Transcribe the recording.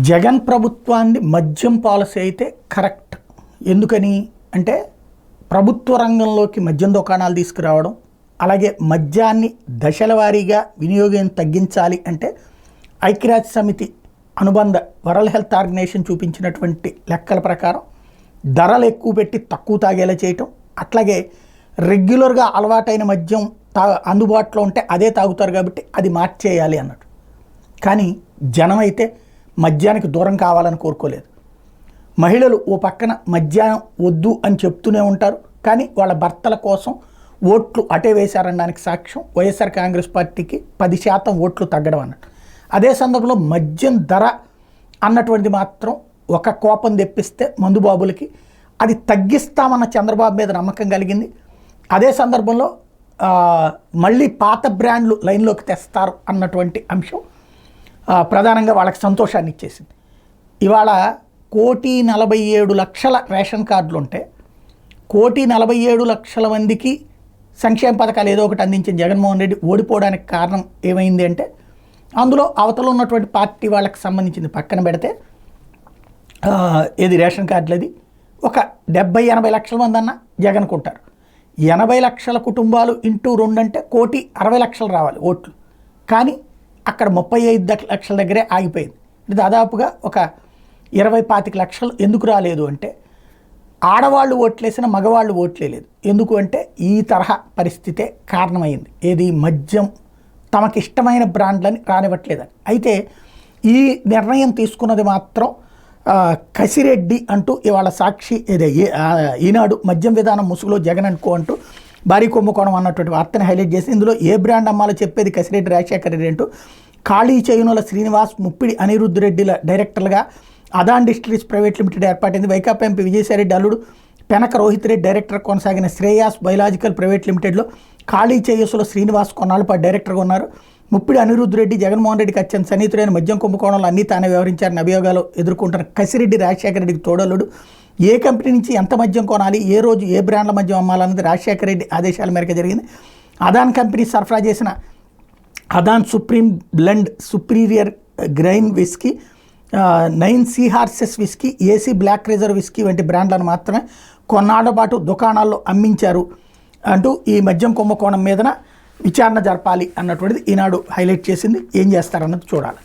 జగన్ ప్రభుత్వాన్ని మద్యం పాలసీ అయితే కరెక్ట్. ఎందుకని అంటే ప్రభుత్వ రంగంలోకి మద్యం దుకాణాలు తీసుకురావడం, అలాగే మద్యాన్ని దశల వారీగా వినియోగం తగ్గించాలి అంటే ఐక్యరాజ్య సమితి అనుబంధ వరల్డ్ హెల్త్ ఆర్గనైజేషన్ చూపించినటువంటి లెక్కల ప్రకారం ధరలు ఎక్కువ పెట్టి తక్కువ తాగేలా చేయటం, అట్లాగే రెగ్యులర్గా అలవాటైన మద్యం అందుబాటులో ఉంటే అదే తాగుతారు కాబట్టి అది మార్చేయాలి అన్నట్టు. కానీ జనం అయితే మద్యానికి దూరం కావాలని కోరుకోలేదు. మహిళలు ఓ పక్కన మద్యానం వద్దు అని చెప్తూనే ఉంటారు, కానీ వాళ్ళ భర్తల కోసం ఓట్లు అటే వేశారనడానికి సాక్ష్యం వైఎస్ఆర్ కాంగ్రెస్ పార్టీకి 10% ఓట్లు తగ్గడం అన్నట్టు. అదే సందర్భంలో మద్యం ధర అన్నటువంటిది మాత్రం ఒక కోపం తెప్పిస్తే మందుబాబులకి అది తగ్గిస్తామన్న చంద్రబాబు మీద నమ్మకం కలిగింది. అదే సందర్భంలో మళ్ళీ పాత బ్రాండ్లు లైన్లోకి తెస్తారు అన్నటువంటి అంశం ప్రధానంగా వాళ్ళకి సంతోషాన్ని ఇచ్చేసింది. ఇవాళ 1,47,00,000 రేషన్ కార్డులు ఉంటే 1,47,00,000 మందికి సంక్షేమ పథకాలు ఏదో ఒకటి అందించిన జగన్మోహన్ రెడ్డి ఓడిపోవడానికి కారణం ఏమైంది అంటే అందులో అవతల ఉన్నటువంటి పార్టీ వాళ్ళకి సంబంధించింది పక్కన పెడితే ఏది రేషన్ కార్డులది ఒక 70-80 లక్షల మంది అన్న జగన్ కొంటారు. 80 లక్షల కుటుంబాలు ఇంటూ 2 అంటే 1,60,00,000 రావాలి ఓట్లు. కానీ అక్కడ 35 లక్షల దగ్గరే ఆగిపోయింది. దాదాపుగా ఒక 20-25 లక్షలు ఎందుకు రాలేదు అంటే ఆడవాళ్ళు ఓట్లేసిన మగవాళ్ళు ఓట్లేదు. ఎందుకు అంటే ఈ తరహా పరిస్థితే కారణమైంది. ఏది మద్యం తమకి ఇష్టమైన బ్రాండ్లని రానివ్వట్లేదని. అయితే ఈ నిర్ణయం తీసుకున్నది మాత్రం కసిరెడ్డి అంటూ ఇవాళ సాక్షి ఈనాడు మద్యం విధానం ముసుగులో జగన్ అనుకో అంటూ భారీ కుంభకోణం అన్నటువంటి వార్తని హైలైట్ చేసి ఇందులో ఏ బ్రాండ్ అమ్మాలో చెప్పేది కసిరెడ్డి రాజశేఖర రెడ్డి అంటూ ఖాళీ చేయునుల శ్రీనివాస్, ముప్పిడి అనిరుద్ధ్ రెడ్డిల డైరెక్టర్లుగా అదాన్ డిస్టిలరీస్ ప్రైవేట్ లిమిటెడ్ ఏర్పాటైంది. వైకాపా ఎంపీ విజయసాయిరెడ్డి అల్లుడు పెనక రోహిత్ రెడ్డి డైరెక్టర్ కొనసాగిన శ్రేయాస్ బయలాజికల్ ప్రైవేట్ లిమిటెడ్లో ఖాళీ చేయుసులో శ్రీనివాస్ కొన్నాళ్ళు పాటు డైరెక్టర్గా ఉన్నారు. ముప్పిడి అనిరుద్ధ్ రెడ్డి జగన్మోహన్ రెడ్డికి అత్యంత సన్నిహితుడైన మద్యం కుంభకోణంలో అన్నీ తానే వ్యవహరించారని అభియోగాలు ఎదుర్కొంటున్న కసిరెడ్డి రాజశేఖర రెడ్డికి తోడల్లుడు. ఏ కంపెనీ నుంచి ఎంత మద్యం కొనాలి, ఏ రోజు ఏ బ్రాండ్ల మద్యం అమ్మాలన్నది రాజశేఖర రెడ్డి ఆదేశాల మేరకు జరిగింది. అదాన్ కంపెనీ సరఫరా చేసిన Adan supreme blend, superior grain whisky, 9 sea horses whisky, AC black reserve whisky వంటి బ్రాండ్లను మాత్రమే కొన్నాళ్ల పాటు దుకాణాల్లో అమ్మించారు అంటూ ఈ మద్యం కుంభకోణం మీదన విచారణ జరపాలి అన్నటువంటిది ఈనాడు హైలైట్ చేసింది. ఏం చేస్తారన్నది చూడాలి.